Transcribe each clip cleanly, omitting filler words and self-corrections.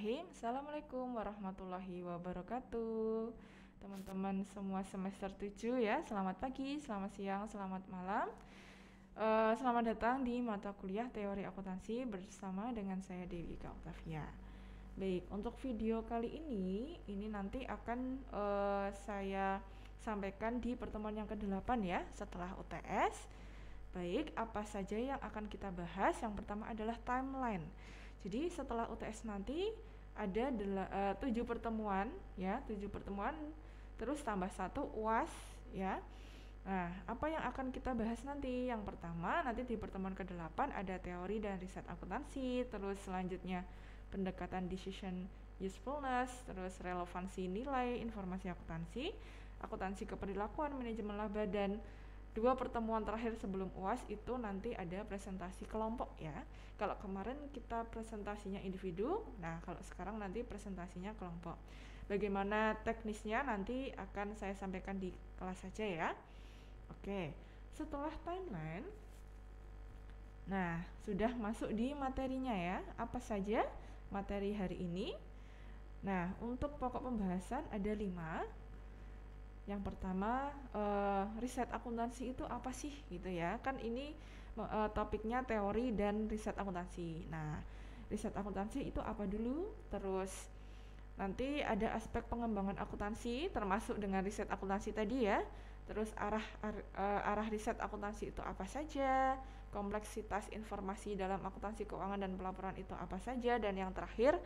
Bismillahirrahmanirrahim. Assalamualaikum warahmatullahi wabarakatuh. Teman-teman semua semester 7 ya, selamat pagi, selamat siang, selamat malam. Selamat datang di mata kuliah Teori Akuntansi bersama dengan saya Dewi Ika Oktavia. Baik, untuk video kali ini nanti akan saya sampaikan di pertemuan yang ke-8 ya, setelah UTS. Baik, apa saja yang akan kita bahas? Yang pertama adalah timeline. Jadi setelah UTS nanti ada 7 pertemuan ya, 7 pertemuan terus tambah 1 UAS ya. Nah, apa yang akan kita bahas nanti? Yang pertama, nanti di pertemuan ke-8 ada teori dan riset akuntansi, terus selanjutnya pendekatan decision usefulness, terus relevansi nilai informasi akuntansi, akuntansi keperilakuan, manajemen laba, dan 2 pertemuan terakhir sebelum UAS itu nanti ada presentasi kelompok ya. Kalau kemarin kita presentasinya individu, nah kalau sekarang nanti presentasinya kelompok. Bagaimana teknisnya nanti akan saya sampaikan di kelas saja ya. Oke, setelah timeline, nah sudah masuk di materinya ya. Apa saja materi hari ini? Nah, untuk pokok pembahasan ada 5. Yang pertama, riset akuntansi itu apa sih gitu ya. Kan ini topiknya teori dan riset akuntansi. Nah, riset akuntansi itu apa dulu? Terus nanti ada aspek pengembangan akuntansi termasuk dengan riset akuntansi tadi ya. Terus arah riset akuntansi itu apa saja? Kompleksitas informasi dalam akuntansi keuangan dan pelaporan itu apa saja? Dan yang terakhir,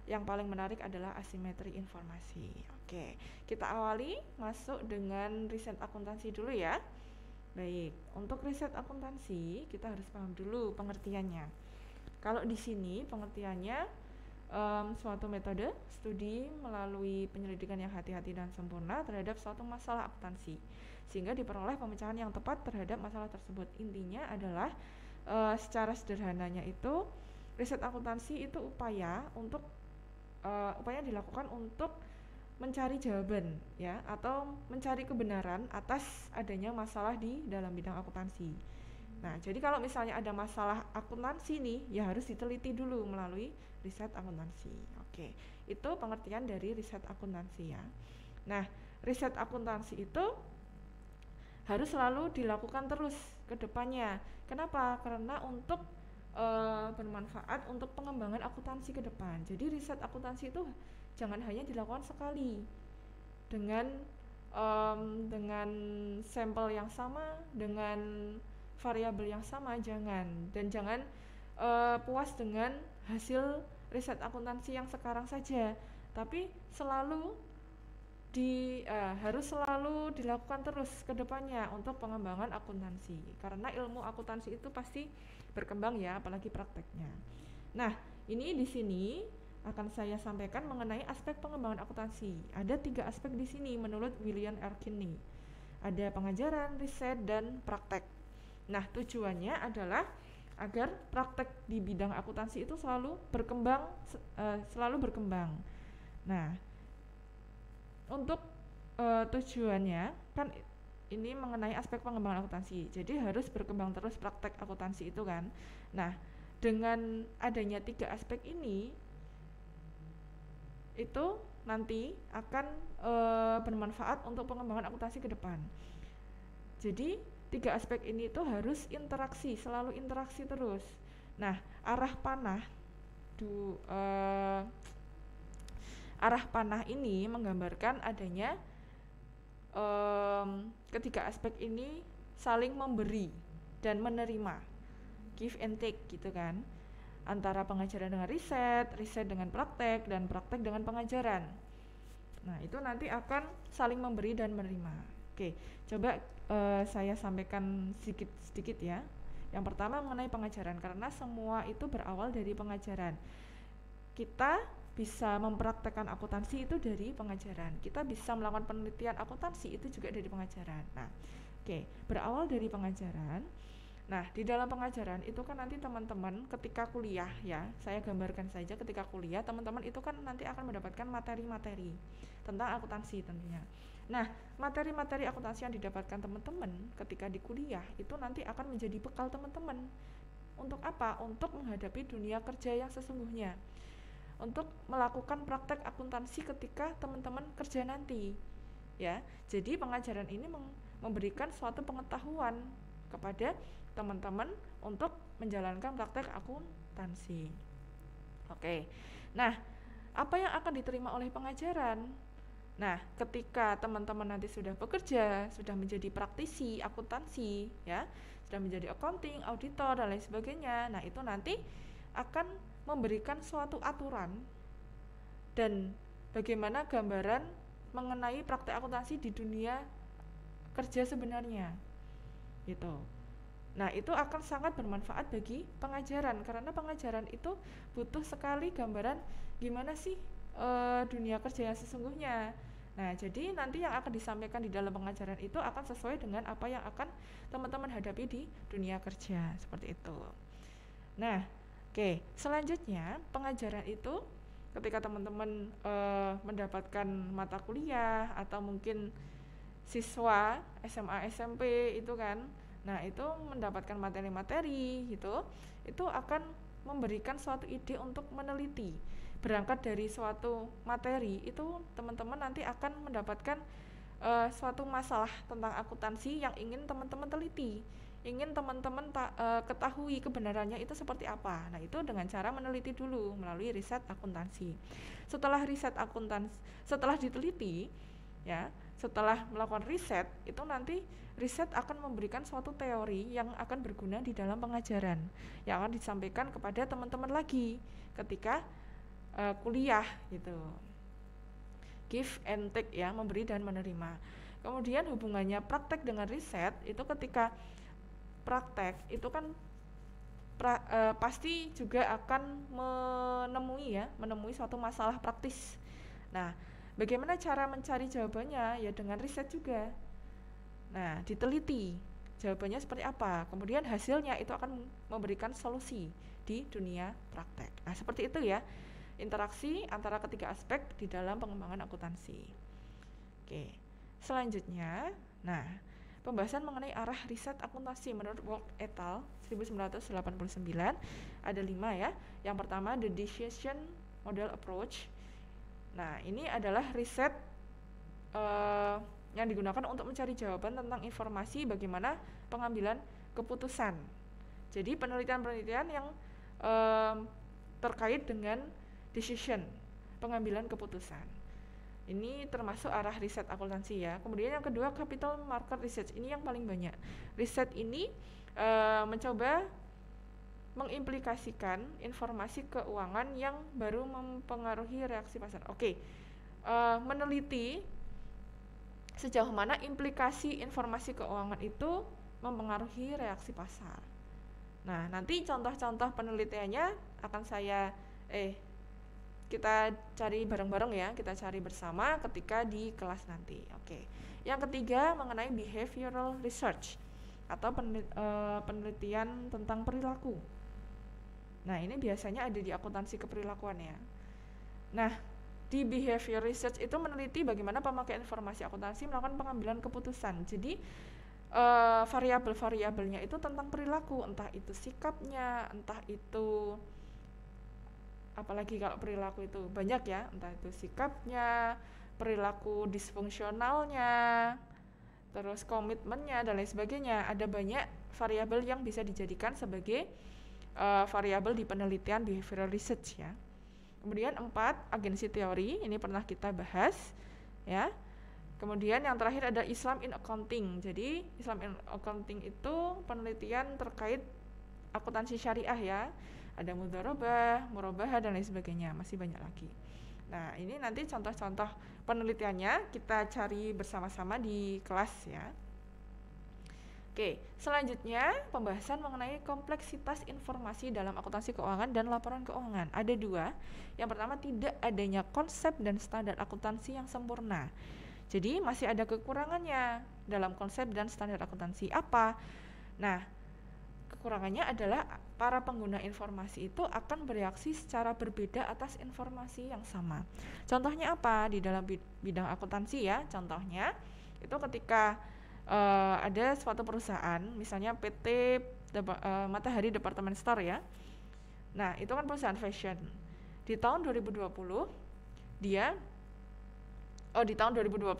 yang paling menarik adalah asimetri informasi. Oke, kita awali masuk dengan riset akuntansi dulu ya. Baik, untuk riset akuntansi kita harus paham dulu pengertiannya. Kalau di sini pengertiannya suatu metode studi melalui penyelidikan yang hati-hati dan sempurna terhadap suatu masalah akuntansi sehingga diperoleh pemecahan yang tepat terhadap masalah tersebut. Intinya adalah secara sederhananya itu riset akuntansi itu upaya dilakukan untuk mencari jawaban ya atau mencari kebenaran atas adanya masalah di dalam bidang akuntansi. Nah, jadi kalau misalnya ada masalah akuntansi nih, ya harus diteliti dulu melalui riset akuntansi. Oke, itu pengertian dari riset akuntansi ya. Nah, riset akuntansi itu harus selalu dilakukan terus ke depannya. Kenapa? Karena untuk bermanfaat untuk pengembangan akuntansi ke depan. Jadi riset akuntansi itu jangan hanya dilakukan sekali dengan sampel yang sama, dengan variabel yang sama, jangan puas dengan hasil riset akuntansi yang sekarang saja, tapi harus selalu dilakukan terus ke depannya untuk pengembangan akuntansi. Karena ilmu akuntansi itu pasti berkembang ya, apalagi prakteknya. Nah, ini di sini akan saya sampaikan mengenai aspek pengembangan akuntansi. Ada 3 aspek di sini menurut William R. Kinney. Ada pengajaran, riset, dan praktek. Nah, tujuannya adalah agar praktek di bidang akuntansi itu selalu berkembang. Nah, untuk tujuannya kan ini mengenai aspek pengembangan akuntansi. Jadi harus berkembang terus praktek akuntansi itu kan. Nah, dengan adanya 3 aspek ini itu nanti akan bermanfaat untuk pengembangan akuntansi ke depan. Jadi 3 aspek ini itu harus selalu interaksi terus. Nah, arah panah ini menggambarkan adanya ketiga aspek ini saling memberi dan menerima, give and take gitu kan, antara pengajaran dengan riset dengan praktek, dan praktek dengan pengajaran. Nah, itu nanti akan saling memberi dan menerima. Oke, coba saya sampaikan sedikit ya. Yang pertama mengenai pengajaran, karena semua itu berawal dari pengajaran. Kita bisa mempraktekkan akuntansi itu dari pengajaran. Kita bisa melakukan penelitian akuntansi itu juga dari pengajaran. Nah, berawal dari pengajaran. Nah, di dalam pengajaran itu kan nanti teman-teman ketika kuliah ya, saya gambarkan saja ketika kuliah, teman-teman itu kan nanti akan mendapatkan materi-materi tentang akuntansi tentunya. Nah, materi-materi akuntansi yang didapatkan teman-teman ketika di kuliah itu nanti akan menjadi bekal teman-teman. Untuk apa? Untuk menghadapi dunia kerja yang sesungguhnya. untuk melakukan praktek akuntansi ketika teman-teman kerja nanti ya. Jadi pengajaran ini memberikan suatu pengetahuan kepada teman-teman untuk menjalankan praktek akuntansi. Oke. Nah, apa yang akan diterima oleh pengajaran? Nah, ketika teman-teman nanti sudah bekerja, sudah menjadi praktisi akuntansi ya, sudah menjadi accounting, auditor dan lain sebagainya. Nah, itu nanti akan memberikan suatu aturan dan bagaimana gambaran mengenai praktek akuntansi di dunia kerja sebenarnya gitu. Nah, itu akan sangat bermanfaat bagi pengajaran karena pengajaran itu butuh sekali gambaran gimana sih dunia kerja yang sesungguhnya. Nah, jadi nanti yang akan disampaikan di dalam pengajaran itu akan sesuai dengan apa yang akan teman-teman hadapi di dunia kerja, seperti itu. Nah, oke, selanjutnya pengajaran itu ketika teman-teman mendapatkan mata kuliah atau mungkin siswa SMA SMP itu kan, nah itu mendapatkan materi-materi gitu, itu akan memberikan suatu ide untuk meneliti. Berangkat dari suatu materi itu teman-teman nanti akan mendapatkan suatu masalah tentang akuntansi yang ingin teman-teman teliti, ingin teman-teman ketahui kebenarannya itu seperti apa. Nah, itu dengan cara meneliti dulu melalui riset akuntansi. Setelah riset akuntansi, setelah diteliti ya, setelah melakukan riset, itu nanti riset akan memberikan suatu teori yang akan berguna di dalam pengajaran yang akan disampaikan kepada teman-teman lagi ketika kuliah gitu. Give and take ya, memberi dan menerima. Kemudian hubungannya praktek dengan riset itu ketika praktek itu kan pasti juga akan menemui suatu masalah praktis. Nah, bagaimana cara mencari jawabannya? Ya dengan riset juga. Nah, diteliti jawabannya seperti apa. Kemudian hasilnya itu akan memberikan solusi di dunia praktek. Nah, seperti itu ya, interaksi antara ketiga aspek di dalam pengembangan akuntansi. Oke, selanjutnya, nah, pembahasan mengenai arah riset akuntansi menurut Wolk et al. 1989 ada 5 ya. Yang pertama, the decision model approach. Nah, ini adalah riset yang digunakan untuk mencari jawaban tentang informasi bagaimana pengambilan keputusan. Jadi penelitian-penelitian yang terkait dengan decision, pengambilan keputusan. Ini termasuk arah riset akuntansi ya. Kemudian yang kedua, capital market research. Ini yang paling banyak. Riset ini mencoba mengimplikasikan informasi keuangan yang baru mempengaruhi reaksi pasar. Oke, meneliti sejauh mana implikasi informasi keuangan itu mempengaruhi reaksi pasar. Nah, nanti contoh-contoh penelitiannya akan kita cari bareng-bareng ya, kita cari bersama ketika di kelas nanti. Oke. Yang ketiga mengenai behavioral research atau penelitian tentang perilaku. Nah, ini biasanya ada di akuntansi keperilakuan ya. Nah, di behavior research itu meneliti bagaimana pemakai informasi akuntansi melakukan pengambilan keputusan. Jadi variabel-variabelnya itu tentang perilaku, entah itu sikapnya, entah itu apalagi kalau perilaku itu banyak ya, entah itu sikapnya, perilaku disfungsionalnya, terus komitmennya dan lain sebagainya. Ada banyak variabel yang bisa dijadikan sebagai variabel di penelitian behavioral research ya. Kemudian 4, agensi teori, ini pernah kita bahas ya. Kemudian yang terakhir ada Islam in Accounting. Jadi Islam in Accounting itu penelitian terkait akuntansi syariah ya. Ada mudharabah, murabahah dan lain sebagainya, masih banyak lagi. Nah, ini nanti contoh-contoh penelitiannya kita cari bersama-sama di kelas ya. Oke, selanjutnya pembahasan mengenai kompleksitas informasi dalam akuntansi keuangan dan laporan keuangan. Ada 2. Yang pertama, tidak adanya konsep dan standar akuntansi yang sempurna. Jadi masih ada kekurangannya dalam konsep dan standar akuntansi. Apa? Nah, kekurangannya adalah para pengguna informasi itu akan bereaksi secara berbeda atas informasi yang sama. Contohnya apa? Di dalam bidang akuntansi ya, contohnya itu ketika ada suatu perusahaan, misalnya PT Matahari Department Store ya. Nah, itu kan perusahaan fashion. di tahun 2020 di tahun 2021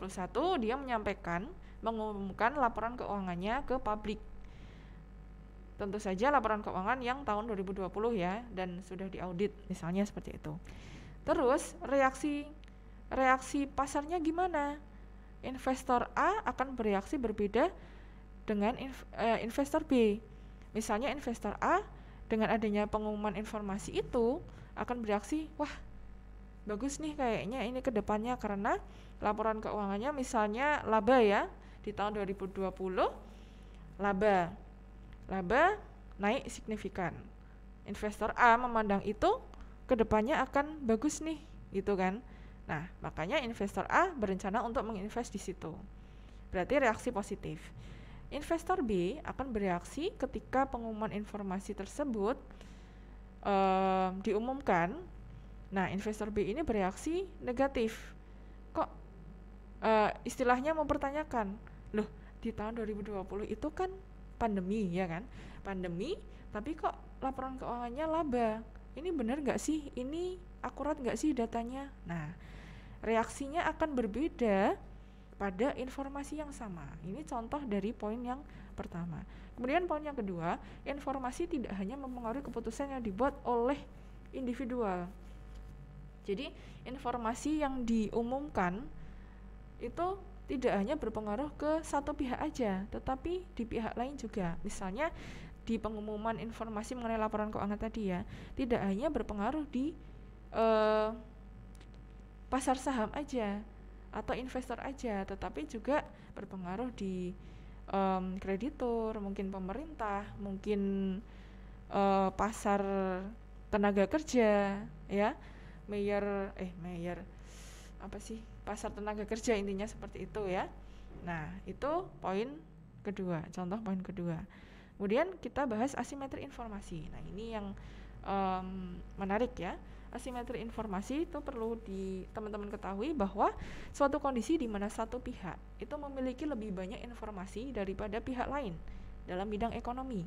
dia mengumumkan laporan keuangannya ke publik. Tentu saja laporan keuangan yang tahun 2020 ya, dan sudah diaudit misalnya seperti itu. Terus reaksi pasarnya gimana? Investor A akan bereaksi berbeda dengan investor B. Misalnya investor A dengan adanya pengumuman informasi itu akan bereaksi, wah bagus nih kayaknya ini ke depannya karena laporan keuangannya misalnya laba ya, di tahun 2020 laba naik signifikan. Investor A memandang itu ke depannya akan bagus nih, gitu kan. Nah, makanya investor A berencana untuk menginvest di situ. Berarti reaksi positif. Investor B akan bereaksi ketika pengumuman informasi tersebut diumumkan. Nah, investor B ini bereaksi negatif. Kok istilahnya mempertanyakan, loh di tahun 2020 itu kan pandemi ya kan? Pandemi, tapi kok laporan keuangannya laba? Ini benar nggak sih? Ini akurat nggak sih datanya? Nah, reaksinya akan berbeda pada informasi yang sama. Ini contoh dari poin yang pertama. Kemudian poin yang kedua, informasi tidak hanya mempengaruhi keputusan yang dibuat oleh individual. Jadi informasi yang diumumkan itu tidak hanya berpengaruh ke satu pihak aja, tetapi di pihak lain juga. Misalnya di pengumuman informasi mengenai laporan keuangan tadi ya, tidak hanya berpengaruh di pasar saham aja atau investor aja, tetapi juga berpengaruh di kreditur, mungkin pemerintah, mungkin pasar tenaga kerja ya, pasar tenaga kerja, intinya seperti itu ya. Nah, itu poin kedua, contoh poin kedua. Kemudian kita bahas asimetri informasi. Nah, ini yang menarik ya. Asimetri informasi itu perlu teman-teman ketahui bahwa suatu kondisi di mana satu pihak itu memiliki lebih banyak informasi daripada pihak lain dalam bidang ekonomi.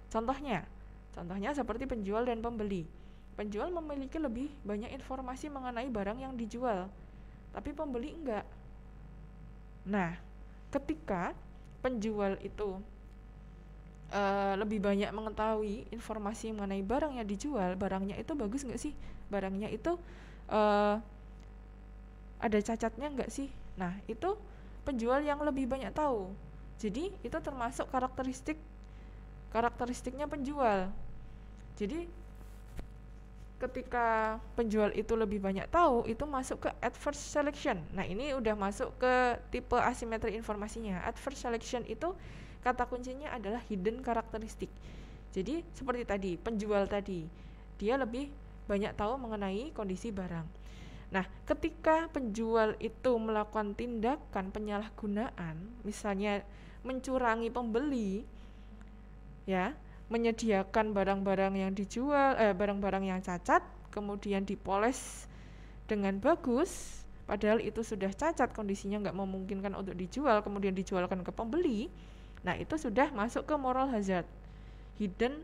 Contohnya seperti penjual dan pembeli. Penjual memiliki lebih banyak informasi mengenai barang yang dijual, tapi pembeli enggak. Nah, ketika penjual itu lebih banyak mengetahui informasi mengenai barang yang dijual, barangnya itu bagus nggak sih? Barangnya itu ada cacatnya nggak sih? Nah, itu penjual yang lebih banyak tahu. Jadi itu termasuk karakteristiknya penjual. Jadi ketika penjual itu lebih banyak tahu, itu masuk ke adverse selection. Nah, ini udah masuk ke tipe asimetri informasinya. Adverse selection itu kata kuncinya adalah hidden karakteristik. Jadi seperti tadi, penjual tadi, dia lebih banyak tahu mengenai kondisi barang. Nah, ketika penjual itu melakukan tindakan penyalahgunaan, misalnya mencurangi pembeli, ya, menyediakan barang-barang yang dijual, barang-barang yang cacat, kemudian dipoles dengan bagus, padahal itu sudah cacat, kondisinya nggak memungkinkan untuk dijual, kemudian dijualkan ke pembeli. Nah, itu sudah masuk ke moral hazard, hidden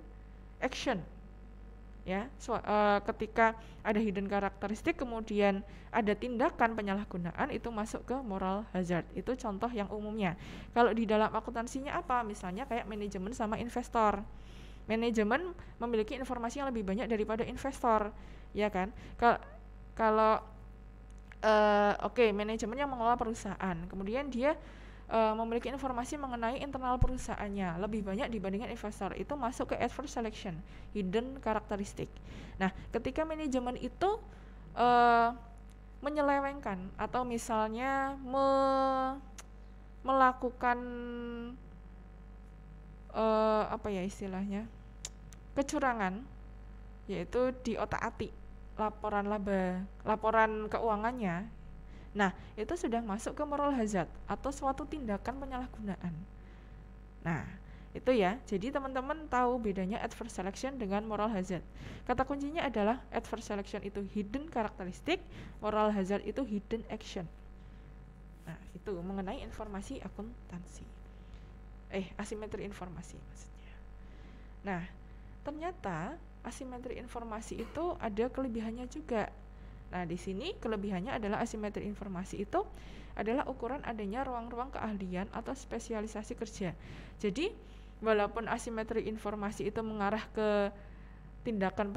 action. Ya, ketika ada hidden karakteristik kemudian ada tindakan penyalahgunaan, itu masuk ke moral hazard. Itu contoh yang umumnya. Kalau di dalam akuntansinya apa? Misalnya kayak manajemen sama investor. Manajemen memiliki informasi yang lebih banyak daripada investor, ya kan? Kalau manajemen yang mengelola perusahaan, kemudian dia memiliki informasi mengenai internal perusahaannya lebih banyak dibandingkan investor, itu masuk ke adverse selection, hidden karakteristik. Nah, ketika manajemen itu menyelewengkan atau misalnya melakukan kecurangan, yaitu diotak-atik laporan keuangannya. Nah, itu sudah masuk ke moral hazard atau suatu tindakan penyalahgunaan. Nah, itu ya. Jadi teman-teman tahu bedanya adverse selection dengan moral hazard. Kata kuncinya adalah adverse selection itu hidden karakteristik, moral hazard itu hidden action. Nah, itu mengenai informasi akuntansi. Asimetri informasi maksudnya. Nah, ternyata asimetri informasi itu ada kelebihannya juga. Nah, di sini kelebihannya adalah asimetri informasi itu adalah ukuran adanya ruang-ruang keahlian atau spesialisasi kerja. Jadi, walaupun asimetri informasi itu mengarah ke tindakan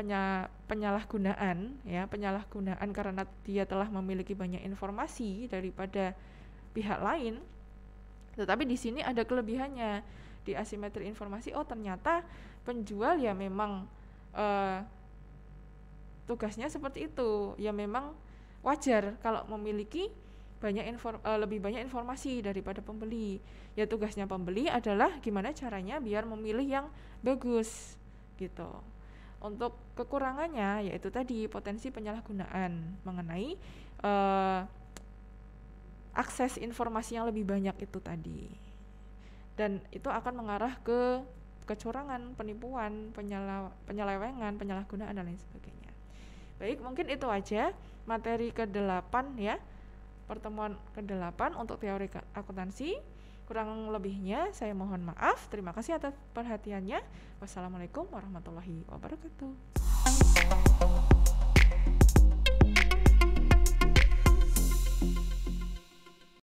penyalahgunaan, ya, penyalahgunaan karena dia telah memiliki banyak informasi daripada pihak lain, tetapi di sini ada kelebihannya. Di asimetri informasi, oh ternyata penjual ya memang tugasnya seperti itu, ya memang wajar kalau memiliki lebih banyak informasi daripada pembeli. Ya tugasnya pembeli adalah gimana caranya biar memilih yang bagus gitu. Untuk kekurangannya yaitu tadi potensi penyalahgunaan mengenai akses informasi yang lebih banyak itu tadi, dan itu akan mengarah ke kecurangan, penipuan, penyelewengan, penyalahgunaan dan lain sebagainya. Baik, mungkin itu aja materi ke-8 ya, pertemuan ke-8 untuk teori akuntansi. Kurang lebihnya saya mohon maaf. Terima kasih atas perhatiannya. Wassalamualaikum warahmatullahi wabarakatuh.